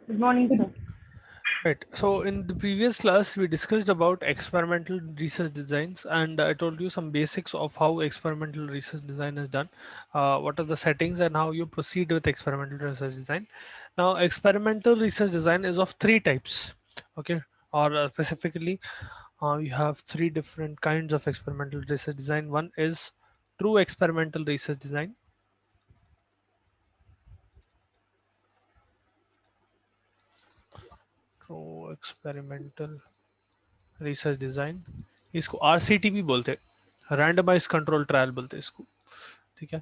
Good morning, sir. Right. So in the previous class, we discussed about experimental research designs, and I told you some basics of how experimental research design is done, what are the settings, and how you proceed with experimental research design. Now, experimental research design is of three types. Okay, or specifically, you have three different kinds of experimental research design. One is true experimental research design. True experimental research design, इसको RCT भी बोलते हैं, randomise control trial बोलते हैं इसको. ठीक है.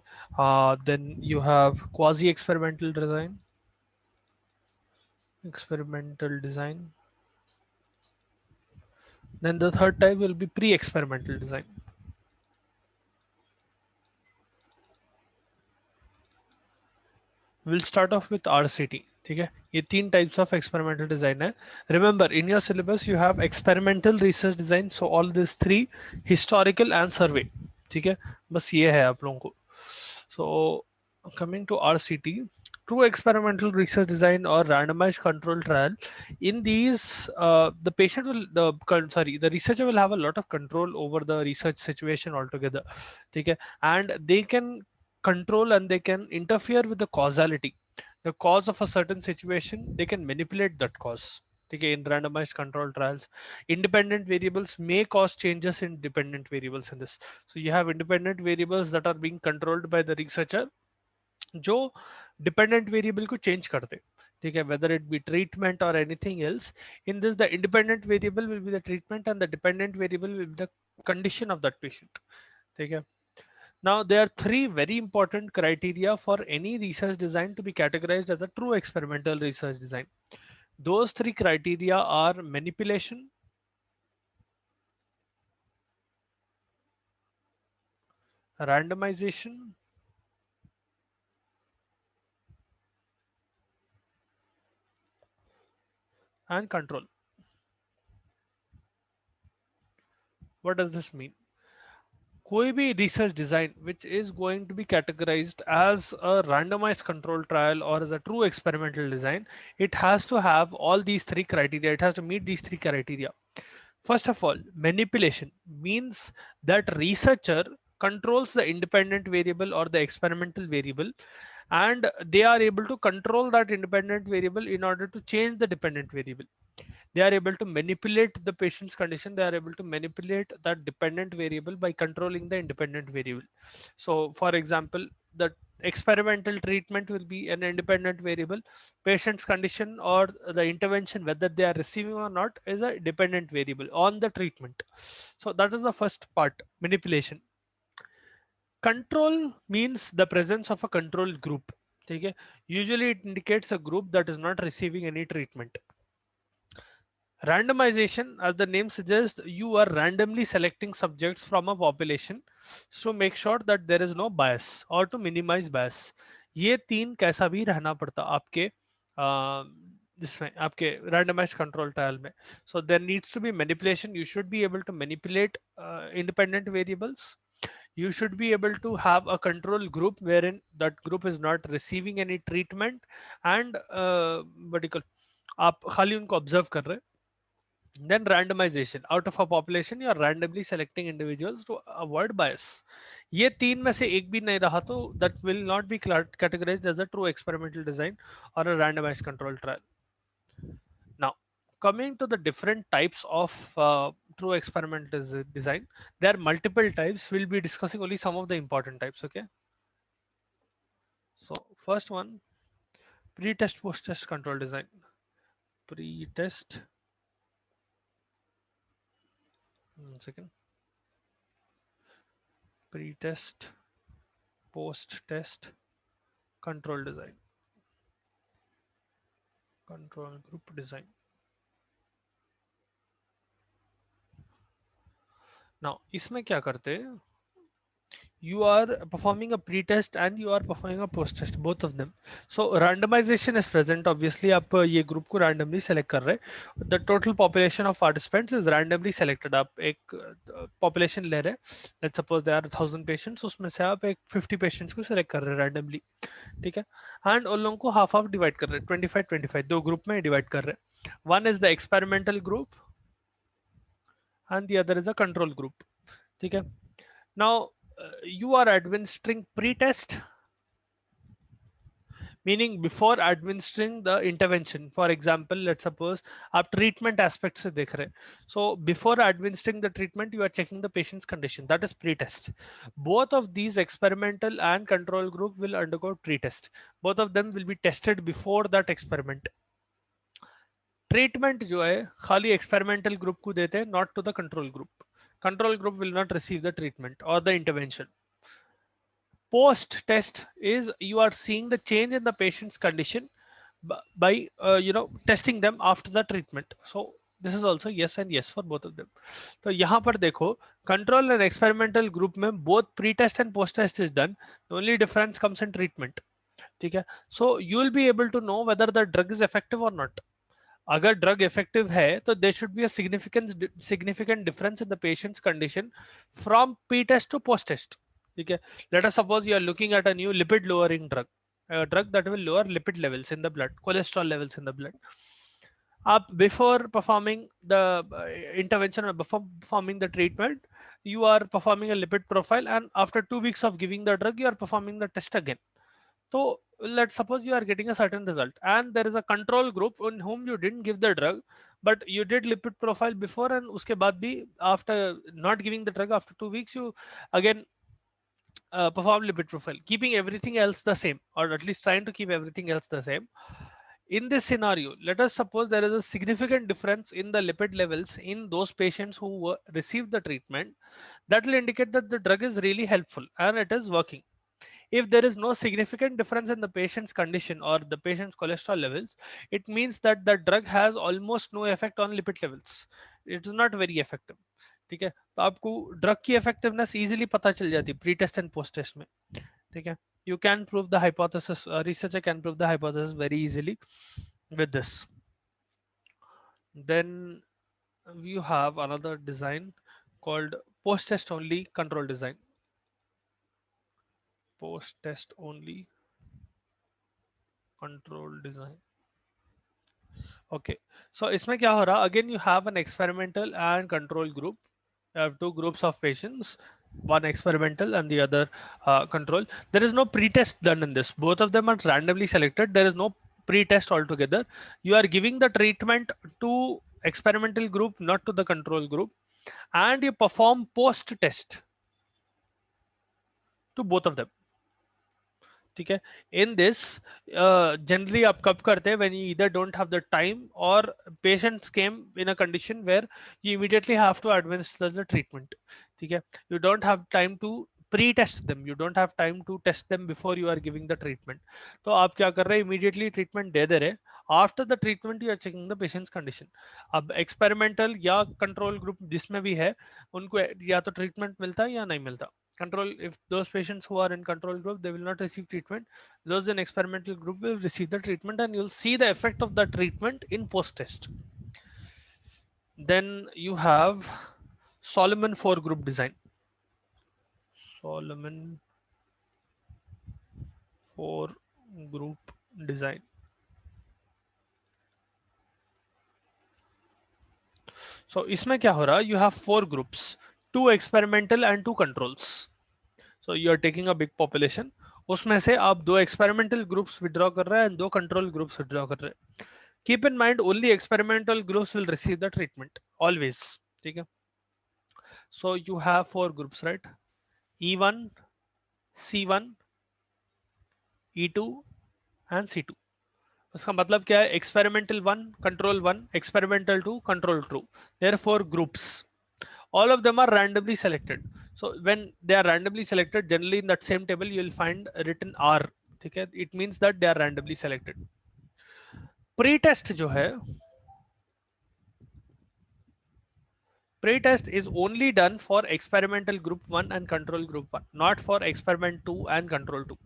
Then you have quasi experimental design, experimental design. Then the third type will be pre experimental design. Will start off with RCT. ठीक है, ये तीन टाइप्स ऑफ एक्सपेरिमेंटल डिजाइन है. Remember in your syllabus you have experimental research design, so all this three, historical and survey. ठीक है, बस ये है आप लोगों को. So, coming to RCT, true experimental research design or randomized control trial. In these, the patient will, the researcher will have a lot of control over the research situation altogether. Okay, and they can control and they can interfere with the causality, the cause of a certain situation. They can manipulate that cause. Okay, in randomized control trials, independent variables may cause changes in dependent variables in this. So you have independent variables that are being controlled by the researcher, जो dependent variable को change कर दे. ठीक है, whether it be treatment or anything else. In this, the independent variable will be the treatment and the dependent variable will be the condition of that patient. ठीक है. Now there are three very important criteria for any research design to be categorized as a true experimental research design. Those three criteria are manipulation, randomization, and control. What does this mean? कोई भी research design which is going to be categorized as a randomized control trial or as a true experimental design, it has to have all these three criteria. It has to meet these three criteria. First of all, manipulation means that researcher controls the independent variable or the experimental variable, and they are able to control that independent variable in order to change the dependent variable. They are able to manipulate the patient's condition. They are able to manipulate that dependent variable by controlling the independent variable. So for example, the experimental treatment will be an independent variable. Patient's condition or the intervention, whether they are receiving or not, is a dependent variable on the treatment. So that is the first part, manipulation. Control means the presence of a control group. Okay, usually it indicates a group that is not receiving any treatment. Randomization, as the name suggests, you are randomly selecting subjects from a population to make sure that there is no bias or to minimize bias. ये तीन कैसा भी रहना पड़ता आपके जिसमें आपके randomized control trial में. So there needs to be manipulation. You should be able to manipulate independent variables. You should be able to have a control group wherein that group is not receiving any treatment, and what do you call, आप खाली उनको observe कर रहे हैं. Then randomization. Out of a population, you are randomly selecting individuals to avoid bias. ये तीन में से एक भी नहीं रहा तो that will not be categorized as a true experimental design or a randomized control trial. Now, coming to the different types of true experimental design, there are multiple types. We'll be discussing only some of the important types. Okay. So first one, pre-test, post-test control design. Pre-test. One second. Pre-test, post-test control design. Control group design. Now इसमें क्या करते हैं, you are performing a pre-test and you are performing a post-test, both of them. So randomization is present. Obviously आप ये group को randomly select कर रहे हैं. The total population of participants is randomly selected. आप एक population ले रहे हैं. Let's suppose there are 1,000 patients. उसमें से आप एक 50 patients को select कर रहे हैं randomly. ठीक है. And उन लोगों को half half divide कर रहे हैं. 25-25 दो group में divide कर रहे हैं. One is the experimental group and the other is a control group. ठीक है. Now you are administering pre-test, meaning before administering the intervention. For example, let's suppose आप treatment aspect से देख रहे हैं. So before administering the treatment, you are checking the patient's condition. That is pre-test. Both of these experimental and control group will undergo pre-test. Both of them will be tested before that experiment. Treatment जो है खाली experimental group को देते हैं, not to the control group. Control group will not receive the treatment or the intervention. Post test is you are seeing the change in the patient's condition by testing them after the treatment. So this is also yes and yes for both of them. तो यहाँ पर देखो control and experimental group में both pre-test and post-test is done. The only difference comes in treatment. ठीक है. So you will be able to know whether the drug is effective or not. अगर drug effective है तो there should be a significant difference in the patients condition from pre test to post test. ठीक है. Let us suppose you are looking at a new lipid lowering drug, drug that will lower lipid levels in the blood, cholesterol levels in the blood. Up before performing the intervention or before performing the treatment, you are performing a lipid profile, and after 2 weeks of giving the drug, you are performing the test again. So let's suppose you are getting a certain result and there is a control group in whom you didn't give the drug, but you did lipid profile before, and uske baad bhi after not giving the drug after 2 weeks you again perform lipid profile, keeping everything else the same, or at least trying to keep everything else the same. In this scenario, let us suppose there is a significant difference in the lipid levels in those patients who received the treatment. That will indicate that the drug is really helpful and it is working. If there is no significant difference in the patient's condition or the patient's cholesterol levels, it means that the drug has almost no effect on lipid levels. It is not very effective. ठीक है. तो आपको drug की effectiveness easily पता चल जाती है pre test and post test में. ठीक है. You can prove the hypothesis, researcher can prove the hypothesis very easily with this. Then you have another design called post test only control design. Post test only control design. Okay, so इसमें क्या हो रहा? Again you have an experimental and control group. You have two groups of patients, one experimental and the other control. There is no pre-test done in this. Both of them are randomly selected. There is no pre-test altogether. You are giving the treatment to experimental group, not to the control group, and you perform post-test to both of them. ठीक है. In this generally आप कब करते हैं? When you either don't have the time और patients came in a condition where you immediately have to administer the treatment. ठीक है. You don't have time to pre test them, you don't have time to test them before you are giving the treatment. तो आप क्या कर रहे हैं? Immediately treatment दे दे रहे. After the treatment you are checking the patients condition. अब एक्सपेरिमेंटल या कंट्रोल ग्रुप जिसमें भी है उनको या तो ट्रीटमेंट मिलता है या नहीं मिलता. Control, if those patients who are in control group, they will not receive treatment. Those in experimental group will receive the treatment, and you'll see the effect of the treatment in post test. Then you have Solomon 4 group design. Solomon 4 group design. So इसमें क्या हो रहा? You have 4 groups, 2 experimental and 2 controls. So you are taking a big population. उसमें से आप 2 experimental groups withdraw कर रहे हैं and 2 control groups withdraw कर रहे हैं. Keep in mind only experimental groups will receive the treatment always. ठीक है. So you have 4 groups, right? E1, C1, E2 and C2. उसका मतलब क्या है? Experimental 1, control 1, experimental 2, control 2. There are 4 groups. All of them are randomly selected. So when they are randomly selected, generally in that same table you will find written R. ठीक है. It means that they are randomly selected. Pre-test जो है, Pre-test is only done for experimental group 1 and control group 1, not for experiment 2 and control 2.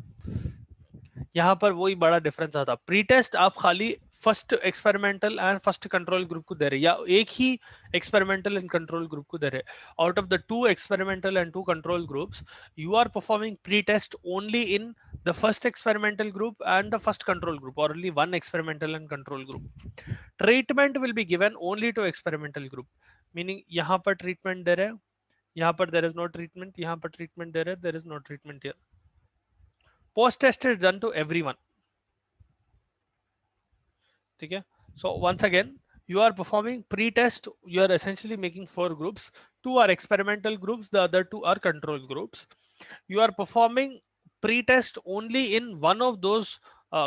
यहाँ पर वही बड़ा difference आता। Pre test आप खाली first experimental and first control group को दे रहे, या एक ही एक्सपेरिमेंटल एंड कंट्रोल ग्रुप को दे रहे। Out of the 2 experimental and 2 control groups, you are performing pre-test only in the first experimental group and the first control group, or only one experimental and control group. Treatment will be given only to experimental group, meaning यहाँ पर treatment दे रहे हैं, यहाँ पर there is no treatment, यहाँ पर treatment दे रहे हैं, there is no treatment here. Post test is done to everyone. ठीक है? So once again, you are performing pre-test. You are essentially making 4 groups. 2 are experimental groups. The other 2 are control groups. You are performing pre-test only in one of those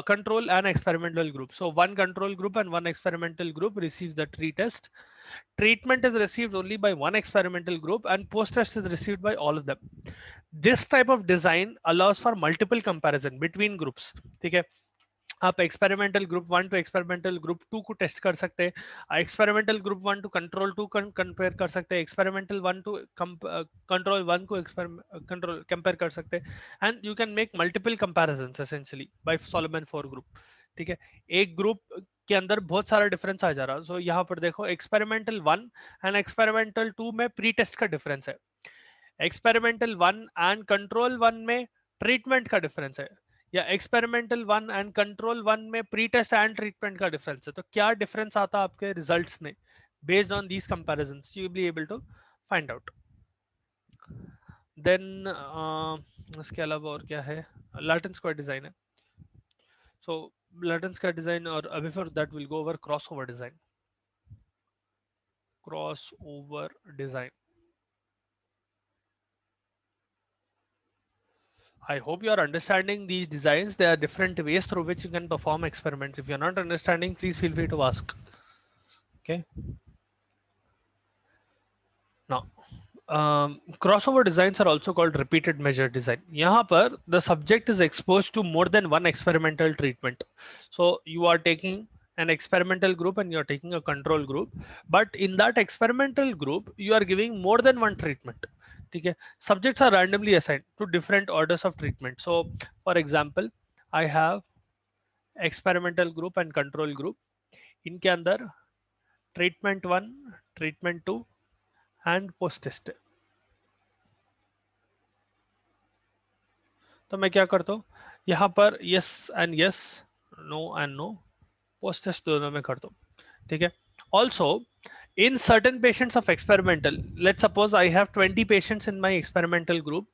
control and experimental groups. So one control group and one experimental group receives the pre-test. Treatment is received only by one experimental group, and post-test is received by all of them. This type of design allows for multiple comparison between groups. ठीक है? आप experimental group 1 to experimental group 2 को test कर सकते हैं, experimental group 1 to control 2 compare कर सकते हैं, एक्सपेरिमेंटल 1 टू कंट्रोल 1 को कंट्रोल कंपेयर कर सकते हैं, and you can make multiple comparisons essentially by Solomon 4 group. ठीक है, एक ग्रुप के अंदर बहुत सारा डिफरेंस आ जा रहा है। सो यहाँ पर देखो, एक्सपेरिमेंटल 1 एंड एक्सपेरिमेंटल 2 में प्री टेस्ट का डिफरेंस है, एक्सपेरिमेंटल 1 एंड कंट्रोल 1 में ट्रीटमेंट का डिफरेंस है, या एक्सपेरिमेंटल 1 एंड कंट्रोल 1 में प्री टेस्ट एंड ट्रीटमेंट का डिफरेंस है। तो क्या डिफरेंस आता है आपके रिजल्ट्स में? Based on these comparisons you will be able to find out. Then इसके अलावा और क्या है? लैटिन स्क्वायर डिजाइन है। सो लैटिन स्क्वायर डिजाइन, और before that will go over crossover design. Crossover design, I hope you are understanding these designs. There are different ways through which you can perform experiments. If you're not understanding, please feel free to ask. Okay. Now, crossover designs are also called repeated measure design. यहाँ पर the subject is exposed to more than one experimental treatment. So you are taking an experimental group and you're taking a control group, but in that experimental group, you are giving more than one treatment. ठीक है, subjects are randomly assigned to different orders of treatment. So for example, I have experimental group and control group. इनके अंदर treatment 1, treatment 2 and post test है। तो मैं क्या करता हूँ, यहाँ पर yes and yes, no and no, post test दोनों में करता हूँ। ठीक है, also in certain patients of experimental, let's suppose I have 20 patients in my experimental group,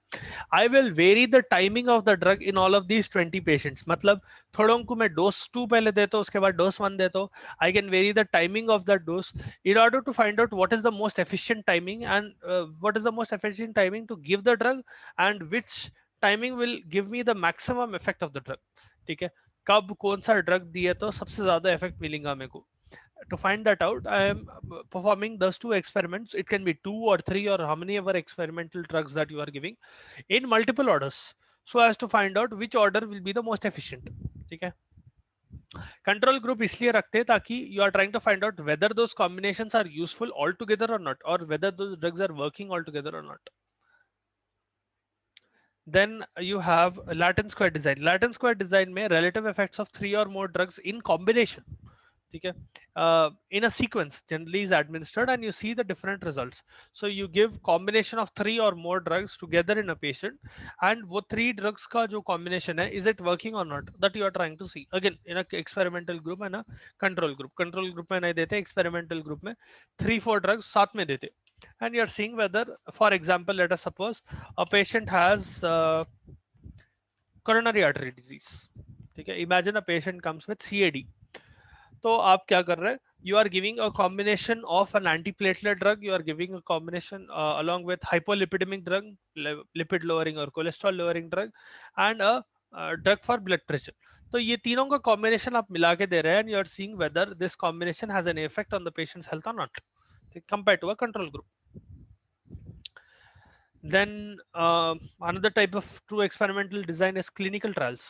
I will vary the timing of the drug in all of these 20 patients. मतलब थोड़ों को मैं dose 2 पहले देता हूँ, उसके बाद dose 1 देता हूँ। I can vary the timing of that dose in order to find out what is the most efficient timing, and what is the most efficient timing to give the drug, and which timing will give me the maximum effect of the drug. ठीक है, कब कौन सा drug दिए तो सबसे ज्यादा effect मिलेगा मेरे को। To find that out, I am performing those 2 experiments. It can be 2 or 3 or how many ever experimental drugs that you are giving in multiple orders, so as to find out which order will be the most efficient. ठीक है, control group इसलिए रखते हैं ताकि you are trying to find out whether those combinations are useful altogether or not, or whether those drugs are working altogether or not. Then you have Latin square design. Latin square design में relative effects of 3 or more drugs in combination, ठीक है, in a sequence generally is administered, and you see the different results. So you give combination of 3 or more drugs together in a patient, and वो 3 drugs का जो combination है, is it working or not, that you are trying to see again in a experimental group and a control group. Control group में नहीं देते, experimental group में 3-4 drugs साथ में देते, and you are seeing whether, for example, let us suppose a patient has coronary artery disease. ठीक है, imagine a patient comes with CAD. तो आप क्या कर रहे हैं, you are giving a combination of an antiplatelet drug, you are giving a combination along with hypolipidemic drug, lipid lowering or cholesterol lowering drug, and a drug for blood pressure. तो ये तीनों का combination आप मिला के दे रहे हैं, and you are seeing whether this combination has an effect on the patient's health or not, compared to a control group. Then another type of true experimental design is clinical trials.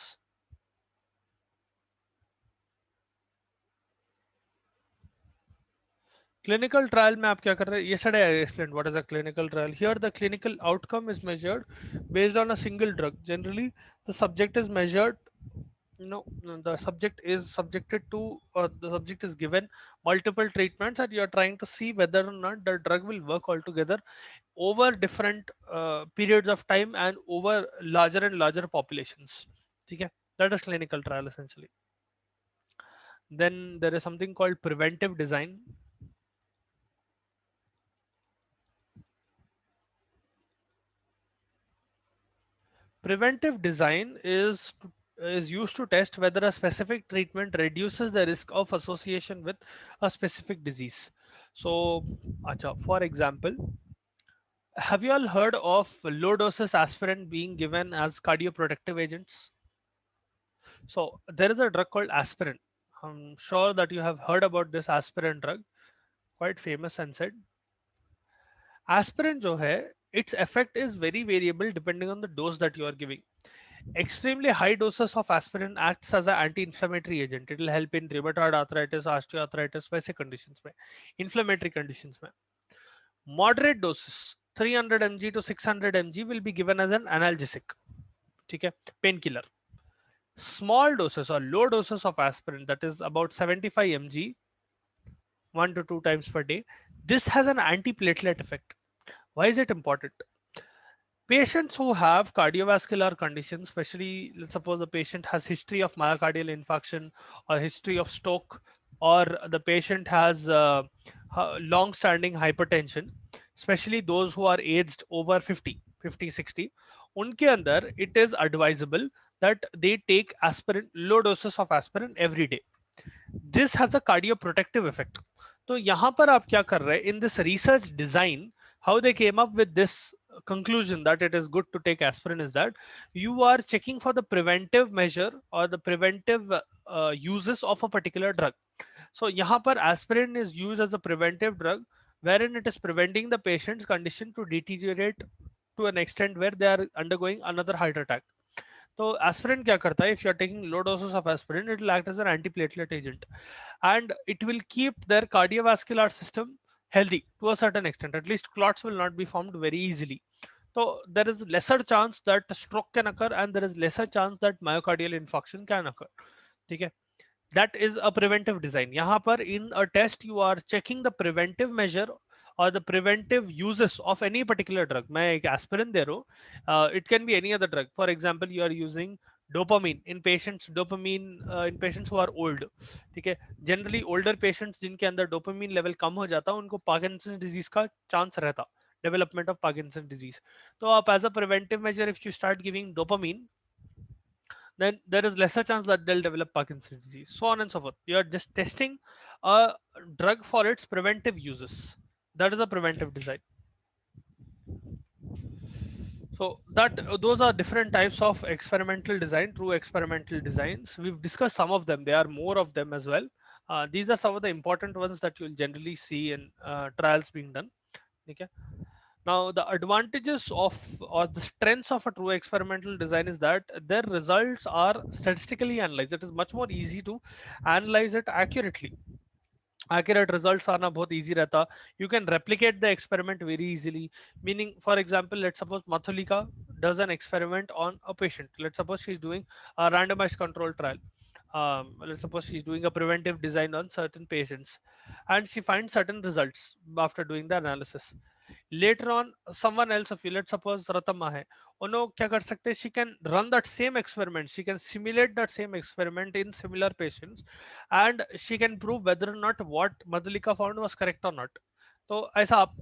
Clinical trial में आप क्या कर रहे हैं? Yesterday I explained what is a clinical trial. Here the clinical outcome is measured based on a single drug. Generally, the subject is measured. No, the subject is subjected to, the subject is given multiple treatments, and you are trying to see whether or not the drug will work altogether over different periods of time and over larger and larger populations. Okay, that is clinical trial essentially. Then there is something called preventive design. Preventive design is used to test whether a specific treatment reduces the risk of association with a specific disease. So, acha, for example, have you all heard of low doses aspirin being given as cardioprotective agents? So, there is a drug called aspirin. I'm sure that you have heard about this aspirin drug, quite famous and said. Aspirin जो है, its effect is very variable depending on the dose that you are giving. Extremely high doses of aspirin acts as an anti-inflammatory agent. It will help in rheumatoid arthritis, osteoarthritis, वैसे conditions में, inflammatory conditions में. Moderate doses, 300 mg to 600 mg, will be given as an analgesic. ठीक है, painkiller. Small doses or low doses of aspirin, that is about 75 mg, 1 to 2 times per day. This has an antiplatelet effect. Why is it important? Patients who have cardiovascular conditions, especially let's suppose the patient has history of myocardial infarction or history of stroke, or the patient has long-standing hypertension, especially those who are aged over 50, 60, उनके अंदर it is advisable that they take aspirin, low doses of aspirin every day. This has a cardioprotective effect. तो यहाँ पर आप क्या कर रहे हैं? In this research design, how they came up with this conclusion that it is good to take aspirin is that you are checking for the preventive measure or the preventive uses of a particular drug. So यहाँ पर aspirin is used as a preventive drug wherein it is preventing the patient's condition to deteriorate to an extent where they are undergoing another heart attack. तो aspirin क्या करता है? If you are taking low doses of aspirin, it will act as an antiplatelet agent, and it will keep their cardiovascular system healthy to a certain extent. At least clots will not be formed very easily. So there is lesser chance that stroke can occur, and there is lesser chance that myocardial infarction can occur. Okay, that is a preventive design. यहाँ पर in a test you are checking the preventive measure or the preventive uses of any particular drug. मैं एक aspirin दे रहा हूँ, it can be any other drug. For example, you are using dopamine in patients, in patients who are old. ठीक है, generally older patients जिनके अंदर dopamine level कम हो जाता है, उनको Parkinson's disease का chance रहता, development of Parkinson's disease. तो आप as a preventive measure, if you start giving dopamine, then there is lesser chance that they'll develop Parkinson's disease, so on and so forth. You are just testing a drug for its preventive uses. That is a preventive design. So that those are different types of experimental design, true experimental designs. We've discussed some of them. There are more of them as well. These are some of the important ones that you'll generally see in trials being done. Okay. Now, the advantages of or the strengths of a true experimental design is that their results are statistically analyzed. It is much more easy to analyze it accurately. Accurate results are not बहुत easy रहता. You can replicate the experiment very easily. Meaning, for example, let's suppose Mathulika does an experiment on a patient. Let's suppose she's doing a randomized control trial. Let's suppose she's doing a preventive design on certain patients, and she finds certain results after doing the analysis. Later on, someone else of you, let's suppose Ratama hai, उन्हों क्या कर सकते हैं? She can run that same experiment, she can simulate that same experiment in similar patients, and she can prove whether or not what Madhulika found was correct or not. तो ऐसा आप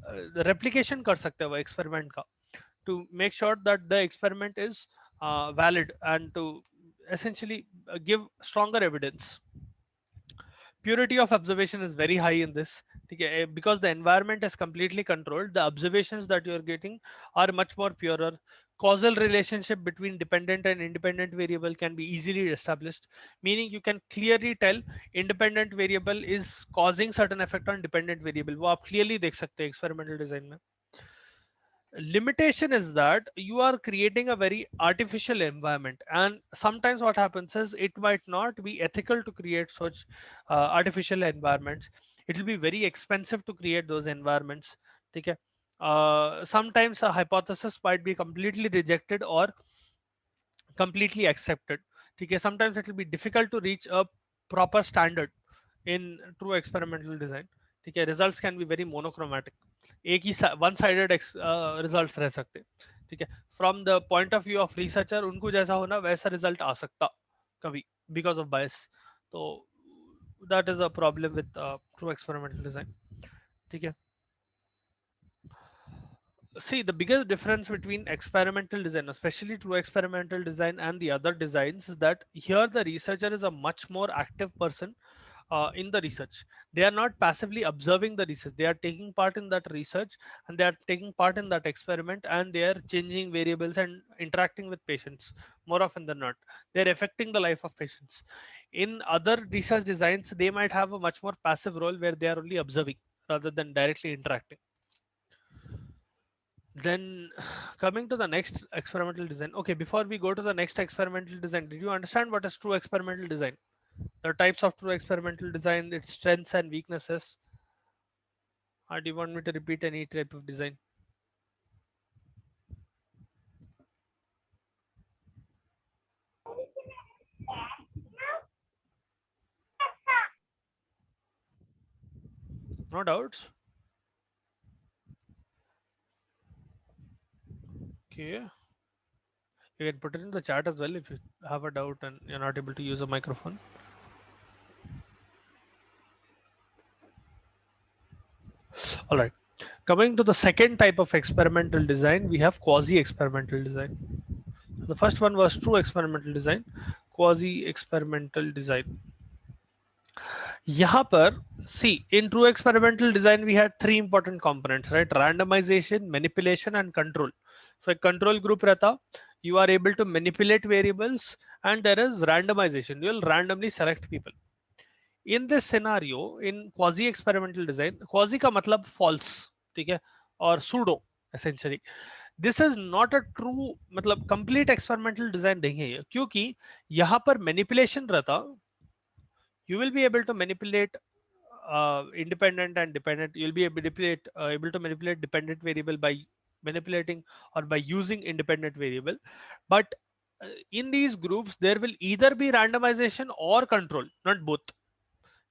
replication कर सकते हो experiment का, to make sure that the experiment is valid and to essentially give stronger evidence. Purity of observation is very high in this, okay, because the environment is completely controlled. The observations that you're getting are much more purer. Causal relationship between dependent and independent variable can be easily established, meaning you can clearly tell independent variable is causing certain effect on dependent variable. वो आप clearly देख सकते हैं experimental design में. Limitation is that you are creating a very artificial environment, and sometimes what happens is it might not be ethical to create such artificial environments. it will be very expensive to create those environments. ठीक है, sometimes a hypothesis might be completely rejected or completely accepted. ठीक है, sometimes it will be difficult to reach a proper standard in true experimental design. ठीक है, results can be very monochromatic, एक ही one sided result रह सकते. ठीक है, from the point of view of researcher उनको जैसा होना वैसा रिजल्ट आ सकता कभी, बिकॉज ऑफ बायस. तो that is a problem with true experimental design. ठीक है, see the biggest difference between experimental design, especially true experimental design, and the other designs is that here the researcher is a much more active person in the research. They are not passively observing the research, they are taking part in that research, and they are taking part in that experiment, and they are changing variables and interacting with patients more often than not. They're affecting the life of patients. In other research designs they might have a much more passive role where they are only observing rather than directly interacting. Then coming to the next experimental design. Okay, before we go to the next experimental design, did you understand what is true experimental design? The types of true experimental design, its strengths and weaknesses. Or do you want me to repeat any type of design? No doubts. Okay. You can put it in the chat as well if you have a doubt and you're not able to use a microphone. All right. Coming to the second type of experimental design, we have quasi-experimental design. The first one was true experimental design, quasi-experimental design. यहाँ पर see in true experimental design we had three important components, right? Randomization, manipulation, and control. So a control group रहता, you are able to manipulate variables, and there is randomization. You will randomly select people. In this scenario, in quasi experimental design, quasi का मतलब false, ठीक है, और pseudo essentially. This is not a true मतलब complete experimental design नहीं है ये, क्योंकि यहाँ पर manipulation रहता, you will be able to manipulate independent and dependent. You'll be able to manipulate dependent variable by manipulating or by using independent variable. But in these groups there will either be randomization or control, not both.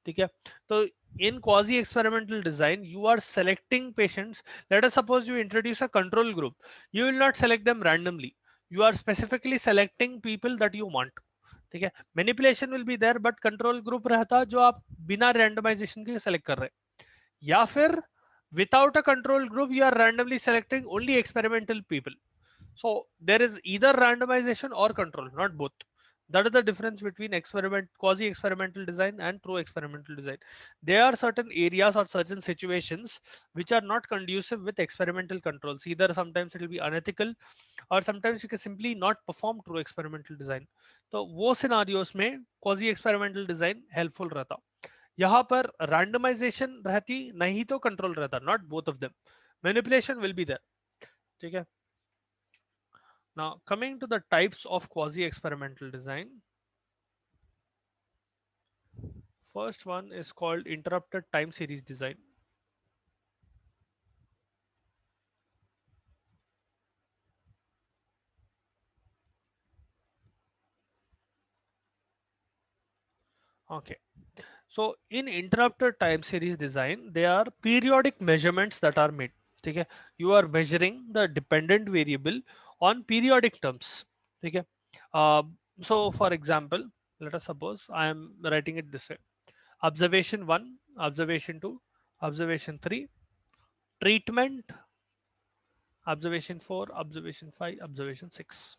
ठीक है, तो in quasi experimental design you are selecting patients. Let us suppose you introduce a control group, you will not select them randomly, you are specifically selecting people that you want. ठीक है, manipulation will be there but control group रहता जो आप बिना randomisation के select कर रहे हैं, या फिर without a control group you are randomly selecting only experimental people. So there is either randomization or control, not both. That is the difference between quasi experimental design and true experimental design. There are certain areas or certain situations which are not conducive with experimental controls. Either sometimes it will be unethical or sometimes you can simply not perform true experimental design. तो वो scenarios में quasi experimental design helpful रहता. यहाँ पर randomization रहती, नहीं तो control रहता, not both of them. Manipulation will be there. ठीक है. Now coming to the types of quasi experimental design. First one is called interrupted time series design. Okay. So in interrupted time series design, there are periodic measurements that are made. ठीक है, you are measuring the dependent variable on periodic terms. ठीक है, so for example, let us suppose I am writing it this way: observation 1, observation 2, observation 3, treatment, observation 4, observation 5, observation 6.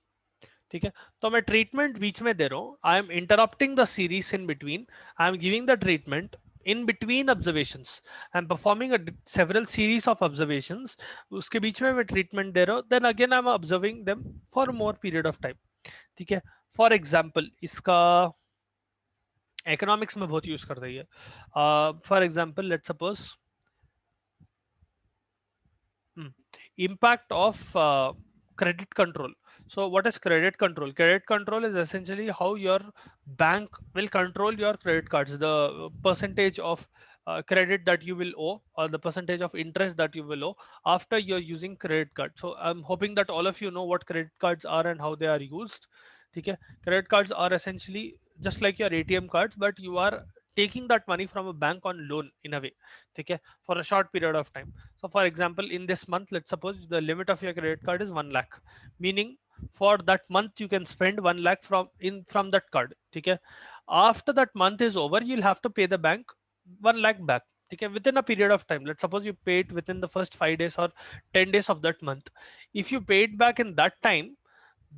ठीक है, तो मैं treatment बीच में दे रहा हूं, I am interrupting the series in between, I am giving the treatment in between observations, I'm performing several series of observations, उसके बीच में मैं ट्रीटमेंट दे रहा हूँ, then again I'm observing them for a more period of time. ठीक है, for example इसका economics में बहुत यूज कर रही है. For example let suppose impact of credit control. So what is credit control? Credit control is essentially how your bank will control your credit cards, the percentage of credit that you will owe, or the percentage of interest that you will owe after you're using credit card. So I'm hoping that all of you know what credit cards are and how they are used. Okay, credit cards are essentially just like your ATM cards, but you are taking that money from a bank on loan in a way, okay, for a short period of time. So for example, in this month, let's suppose the limit of your credit card is 1 lakh, meaning for that month you can spend 1 lakh from that card, okay. After that month is over, you'll have to pay the bank 1 lakh back, okay, within a period of time. Let's suppose you pay it within the first 5 days or 10 days of that month. If you pay it back in that time,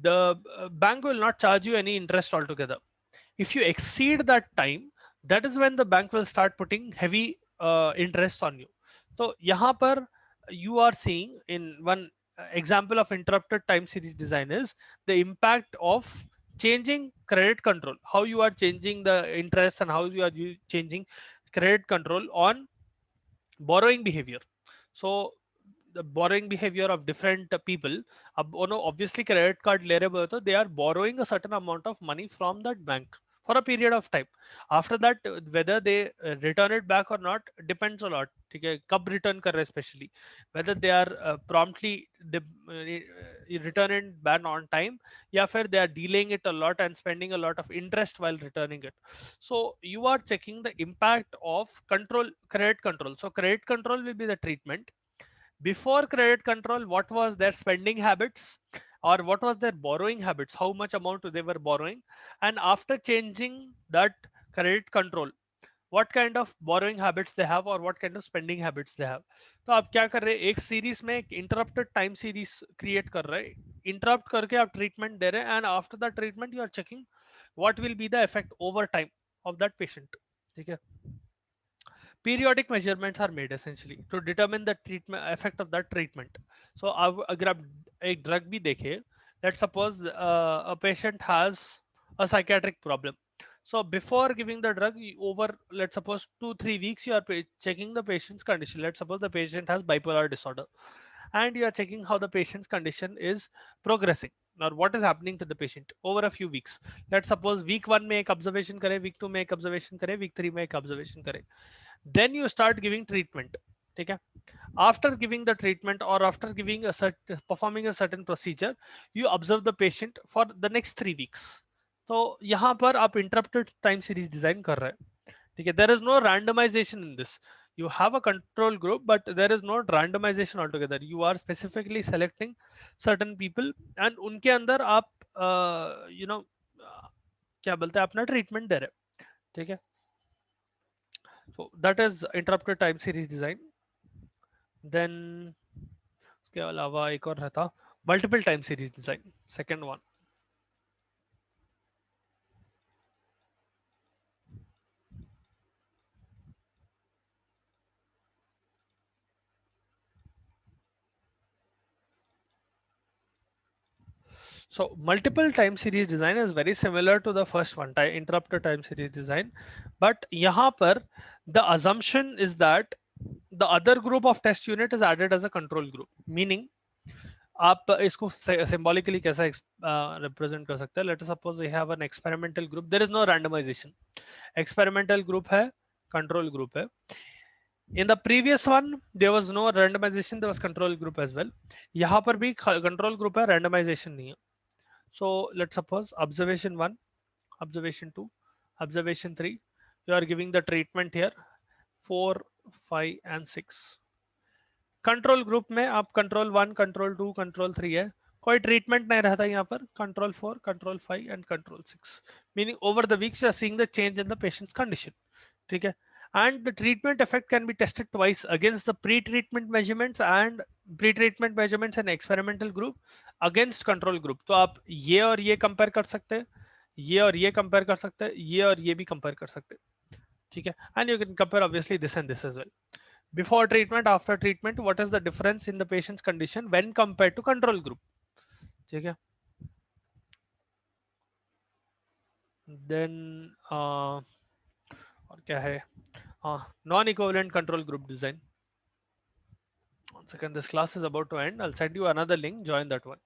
the bank will not charge you any interest altogether. If you exceed that time, that is when the bank will start putting heavy interest on you. So यहाँ पर you are seeing in one example of interrupted time series design is the impact of changing credit control, how you are changing the interest and how you are changing credit control on borrowing behavior. So the borrowing behavior of different people, obviously credit card ले रहे हो तो they are borrowing a certain amount of money from that bank for a period of time. After that, whether they return it back or not depends a lot, ठीक है, कब return कर रहे हैं, especially whether they are promptly return it back on time, या फिर they are delaying it a lot and spending a lot of interest while returning it. So you are checking the impact of credit control. So credit control will be the treatment. Before credit control, what was their spending habits, or what was their borrowing habits, how much amount they were borrowing, and after changing that credit control, what kind of borrowing habits they have or what kind of spending habits they have. तो आप क्या कर रहे हैं, एक series में एक interrupted time series create कर रहे हैं, इंटरप्ट करके आप ट्रीटमेंट दे रहे हैं, and after the treatment you are checking what will be the effect over time of that patient, ठीक है. Periodic measurements are made essentially to determine the treatment effect of that treatment. So अगर आप एक drug भी देखें, let's suppose a patient has a psychiatric problem. So before giving the drug, over, let's suppose 2-3 weeks, you are checking the patient's condition. Let's suppose the patient has bipolar disorder, and you are checking how the patient's condition is progressing, or what is happening to the patient over a few weeks. Let's suppose week 1 में एक observation करें, week 2 में एक observation करें, week 3 में एक observation करें. Then you start giving treatment, ठीक है. After giving the treatment, or after giving performing a certain procedure, you observe the patient for the next 3 weeks. तो यहाँ पर आप interrupted time series design कर रहे हैं, ठीक है. There is no randomization in this. You have a control group, but there is no randomization altogether. You are specifically selecting certain people, and उनके अंदर आप क्या बोलते हैं, अपना ट्रीटमेंट दे रहे हैं, ठीक है. So that is interrupted time series design. Then उसके अलावा एक और रहता multiple time series design, second one. So multiple time series design is very similar to the first one, interrupted time series design, but यहाँ पर the assumption is that the other group of test unit is added as a control group, meaning आप इसको symbolically कैसा represent कर सकते हैं. Let us suppose we have an experimental group. There is no randomization. Experimental group है, control group है. In the previous one, there was no randomization. There was control group as well. यहाँ पर भी control group है, randomization नहीं है. So let's suppose observation 1, observation 2, observation 3. You are giving the treatment here 4, 5 and 6. Control group में आप control 1, control 2, control 3 है, कोई ट्रीटमेंट नहीं रहता यहाँ पर. Control 4, control 5 and control 6, meaning over the weeks you are seeing the change in the patients condition, ठीक है. And the treatment effect can be tested twice against the pre-treatment measurements and experimental group against control group. तो आप ये और ये compare कर सकते हैं, ये और ये कंपेयर कर सकते हैं, ये और ये भी कंपेयर कर सकते हैं, ठीक है. And you can compare obviously this and this as well. Before treatment, after treatment, what is the difference in the patient's condition when compared to control group, ठीक है. Then और क्या है, non-equivalent control group design. 1 second, this class is about to end. I'll send you another link, join that one.